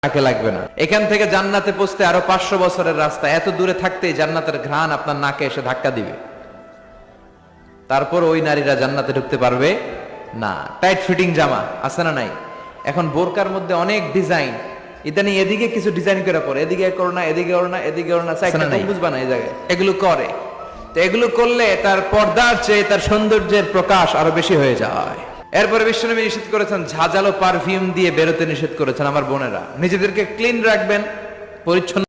নাকে লাগবে না। এখান থেকে জান্নাতে পৌঁছতে আরো 500 বছরের রাস্তা, এত দূরে থাকতেই জান্নাতের ঘ্রাণ আপনার নাকে এসে ধাক্কা দিবে। তারপর ওই নারীরা জান্নাতে ঢুকতে পারবে না। টাইট ফিটিং জামা আছে না নাই? এখন বোরকার মধ্যে অনেক ডিজাইন, ইদানি এদিকে কিছু ডিজাইন করে পরে, এদিকে করো না, এদিকে করো না, এদিকে করো না, বুঝবা না এই জায়গায় এগুলো করে। তো এগুলো করলে তার পর্দার চেয়ে তার সৌন্দর্যের প্রকাশ আরো বেশি হয়ে যায়। এরপরে বিশ্বনবী নিষেধ করেছেন, ঝাঁঝালো পারফিউম দিয়ে বেরোতে নিষেধ করেছেন। আমার বোনেরা, নিজেদেরকে ক্লিন রাখবেন, পরিচ্ছন্ন